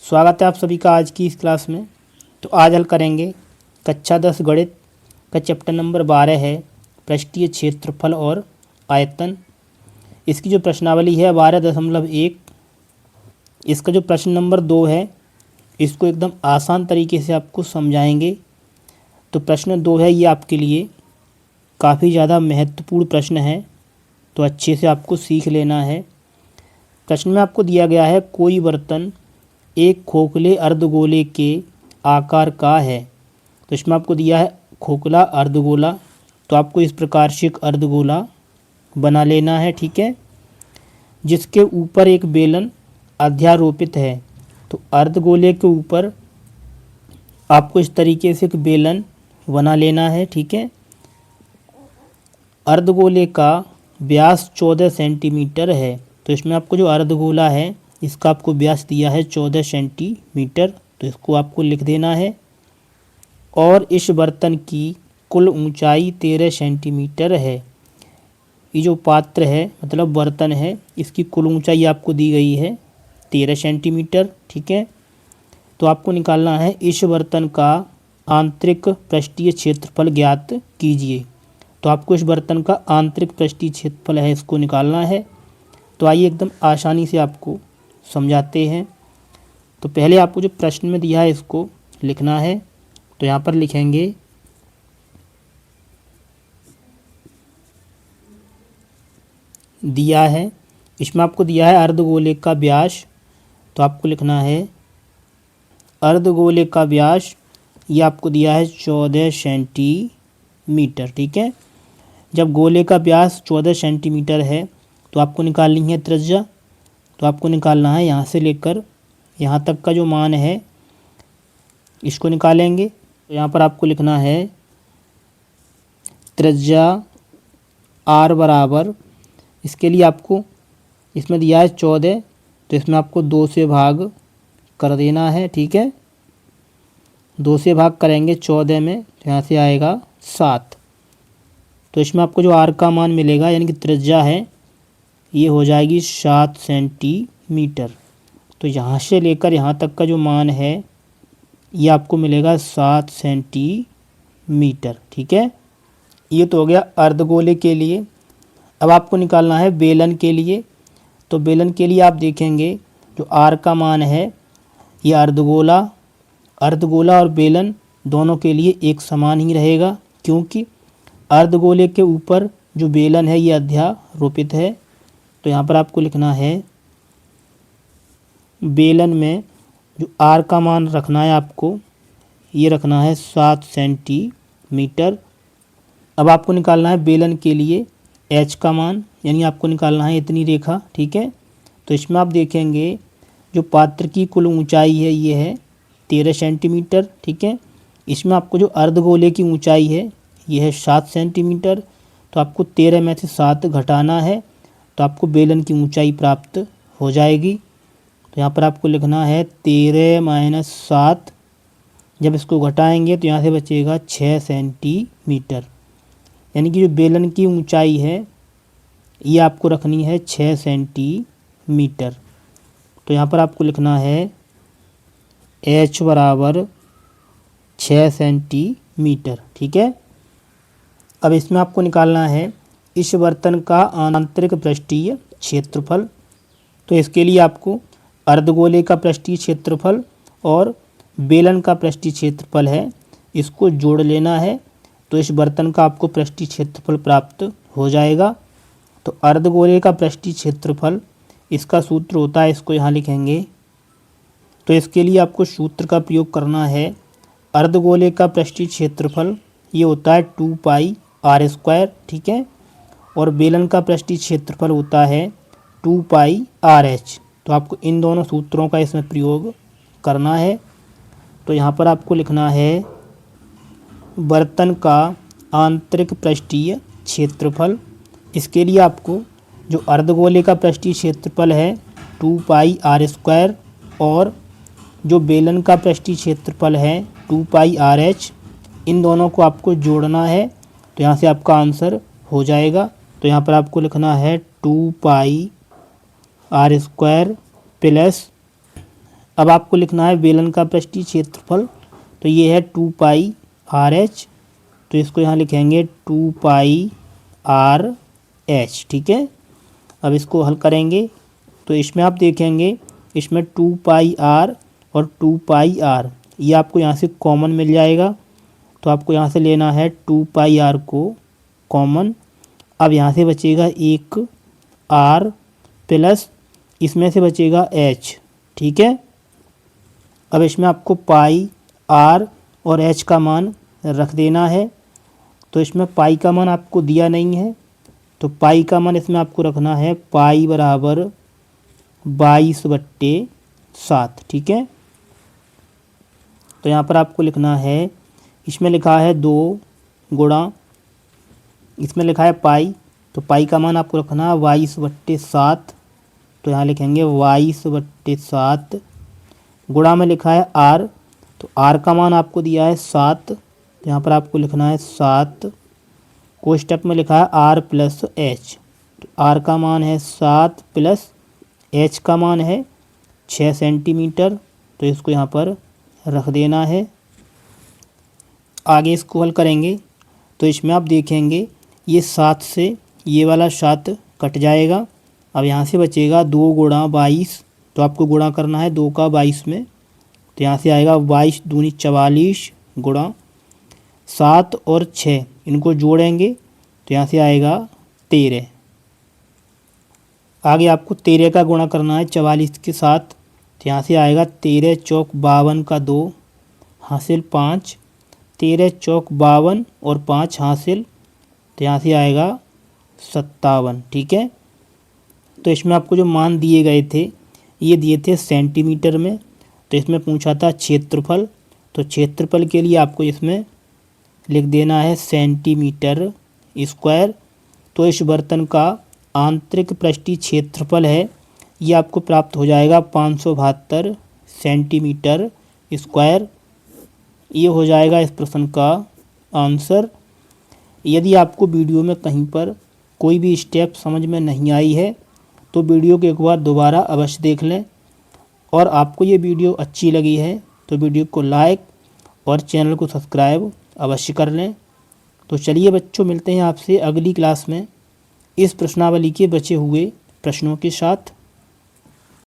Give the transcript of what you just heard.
स्वागत है आप सभी का आज की इस क्लास में। तो आज हल करेंगे कक्षा 10 गणित का चैप्टर नंबर 12 है पृष्ठीय क्षेत्रफल और आयतन। इसकी जो प्रश्नावली है 12.1। इसका जो प्रश्न नंबर 2 है इसको एकदम आसान तरीके से आपको समझाएंगे। तो प्रश्न 2 है ये आपके लिए काफ़ी ज़्यादा महत्वपूर्ण प्रश्न है, तो अच्छे से आपको सीख लेना है। प्रश्न में आपको दिया गया है कोई बर्तन एक खोखले अर्धगोले के आकार का है। तो इसमें आपको दिया है खोखला अर्धगोला, तो आपको इस प्रकार से एक अर्धगोला बना लेना है, ठीक है, जिसके ऊपर एक बेलन अध्यारोपित है। तो अर्धगोले के ऊपर आपको इस तरीके से एक बेलन बना लेना है, ठीक है। अर्धगोले का व्यास 14 सेंटीमीटर है। तो इसमें आपको जो अर्धगोला है इसका आपको व्यास दिया है 14 सेंटीमीटर, तो इसको आपको लिख देना है। और इस बर्तन की कुल ऊंचाई 13 सेंटीमीटर है। ये जो पात्र है मतलब बर्तन है, इसकी कुल ऊंचाई आपको दी गई है 13 सेंटीमीटर, ठीक है। तो आपको निकालना है इस बर्तन का आंतरिक पृष्ठीय क्षेत्रफल ज्ञात कीजिए। तो आपको इस बर्तन का आंतरिक पृष्ठीय क्षेत्रफल है इसको निकालना है। तो आइए एकदम आसानी से आपको समझाते हैं। तो पहले आपको जो प्रश्न में दिया है इसको लिखना है। तो यहाँ पर लिखेंगे दिया है, इसमें आपको दिया है अर्धगोले का व्यास। तो आपको लिखना है अर्धगोले का व्यास, ये आपको दिया है 14 सेंटीमीटर, ठीक है। जब गोले का व्यास 14 सेंटीमीटर है तो आपको निकालनी है त्रिज्या। तो आपको निकालना है यहाँ से लेकर यहाँ तक का जो मान है इसको निकालेंगे। तो यहाँ पर आपको लिखना है त्रिज्या r बराबर, इसके लिए आपको इसमें दिया है 14, तो इसमें आपको 2 से भाग कर देना है, ठीक है। 2 से भाग करेंगे 14 में, तो यहाँ से आएगा 7। तो इसमें आपको जो r का मान मिलेगा यानी कि त्रिज्या है ये हो जाएगी 7 सेंटीमीटर। तो यहाँ से लेकर यहाँ तक का जो मान है ये आपको मिलेगा 7 सेंटीमीटर, ठीक है। ये तो हो गया अर्धगोले के लिए। अब आपको निकालना है बेलन के लिए। तो बेलन के लिए आप देखेंगे जो r का मान है ये अर्धगोला और बेलन दोनों के लिए एक समान ही रहेगा, क्योंकि अर्धगोले के ऊपर जो बेलन है ये अध्यारोपित है। तो यहाँ पर आपको लिखना है बेलन में जो r का मान रखना है आपको ये रखना है 7 सेंटीमीटर। अब आपको निकालना है बेलन के लिए h का मान, यानी आपको निकालना है इतनी रेखा, ठीक है। तो इसमें आप देखेंगे जो पात्र की कुल ऊंचाई है ये है 13 सेंटीमीटर, ठीक है। इसमें आपको जो अर्धगोले की ऊंचाई है ये है 7 सेंटीमीटर। तो आपको 13 में से 7 घटाना है, तो आपको बेलन की ऊंचाई प्राप्त हो जाएगी। तो यहाँ पर आपको लिखना है 13 माइनस 7, जब इसको घटाएंगे तो यहाँ से बचेगा 6 सेंटीमीटर, यानी कि जो बेलन की ऊंचाई है ये आपको रखनी है 6 सेंटीमीटर। तो यहाँ पर आपको लिखना है h बराबर 6 सेंटीमीटर, ठीक है। अब इसमें आपको निकालना है इस बर्तन का आंतरिक पृष्ठीय क्षेत्रफल। तो इसके लिए आपको अर्धगोले का पृष्ठीय क्षेत्रफल और बेलन का पृष्ठीय क्षेत्रफल है इसको जोड़ लेना है। तो इस बर्तन का आपको पृष्ठीय क्षेत्रफल प्राप्त हो जाएगा। तो अर्धगोले का पृष्ठीय क्षेत्रफल इसका सूत्र होता है, इसको यहाँ लिखेंगे। तो इसके लिए आपको सूत्र का प्रयोग करना है। अर्धगोले का पृष्ठीय क्षेत्रफल ये होता है 2 पाई r², ठीक है। और बेलन का पृष्ठीय क्षेत्रफल होता है 2 पाई RH। तो आपको इन दोनों सूत्रों का इसमें प्रयोग करना है। तो यहाँ पर आपको लिखना है बर्तन का आंतरिक पृष्ठीय क्षेत्रफल। इसके लिए आपको जो अर्धगोले का पृष्ठीय क्षेत्रफल है 2 पाई r² और जो बेलन का पृष्ठीय क्षेत्रफल है 2 पाई RH, इन दोनों को आपको जोड़ना है। तो यहाँ से आपका आंसर हो जाएगा। तो यहाँ पर आपको लिखना है 2 पाई r² प्लस अब आपको लिखना है बेलन का पृष्ठीय क्षेत्रफल, तो ये है 2 पाई आर एच, तो इसको यहाँ लिखेंगे 2 पाई आर एच। ठीक है, अब इसको हल करेंगे तो इसमें आप देखेंगे इसमें 2 पाई आर और 2 पाई आर ये आपको यहाँ से कॉमन मिल जाएगा, तो आपको यहाँ से लेना है 2 पाई आर को कॉमन। अब यहाँ से बचेगा एक आर प्लस इसमें से बचेगा एच। ठीक है, अब इसमें आपको पाई आर और एच का मान रख देना है, तो इसमें पाई का मान आपको दिया नहीं है, तो पाई का मान इसमें आपको रखना है पाई बराबर 22/7। ठीक है, तो यहाँ पर आपको लिखना है, इसमें लिखा है 2 गुणा, इसमें लिखा है पाई, तो पाई का मान आपको रखना है 22/7, तो यहाँ लिखेंगे 22/7 गुणा में लिखा है आर, तो आर का मान आपको दिया है 7, तो यहाँ पर आपको लिखना है 7, कोष्टक में लिखा है आर प्लस एच, तो आर का मान है 7 प्लस एच का मान है 6 सेंटीमीटर, तो इसको यहाँ पर रख देना है। आगे इसको हल करेंगे तो इसमें आप देखेंगे ये 7 से ये वाला 7 कट जाएगा, अब यहाँ से बचेगा 2 गुणा 22, तो आपको गुणा करना है 2 का 22 में, तो यहाँ से आएगा 22 दूनी 44 गुणा 7 और 6 इनको जोड़ेंगे तो यहाँ से आएगा 13। आगे आपको 13 का गुणा करना है 44 के साथ, तो यहाँ से आएगा 13 चौक 52 का 2 हासिल 5, 13 चौक 52 और 5 हासिल, तो यहाँ से आएगा 57। ठीक है, तो इसमें आपको जो मान दिए गए थे ये दिए थे सेंटीमीटर में, तो इसमें पूछा था क्षेत्रफल, तो क्षेत्रफल के लिए आपको इसमें लिख देना है सेंटीमीटर स्क्वायर। तो इस बर्तन का आंतरिक पृष्ठीय क्षेत्रफल है ये आपको प्राप्त हो जाएगा 572 सेंटीमीटर स्क्वायर। ये हो जाएगा इस प्रश्न का आंसर। यदि आपको वीडियो में कहीं पर कोई भी स्टेप समझ में नहीं आई है तो वीडियो को एक बार दोबारा अवश्य देख लें, और आपको ये वीडियो अच्छी लगी है तो वीडियो को लाइक और चैनल को सब्सक्राइब अवश्य कर लें। तो चलिए बच्चों, मिलते हैं आपसे अगली क्लास में इस प्रश्नावली के बचे हुए प्रश्नों के साथ।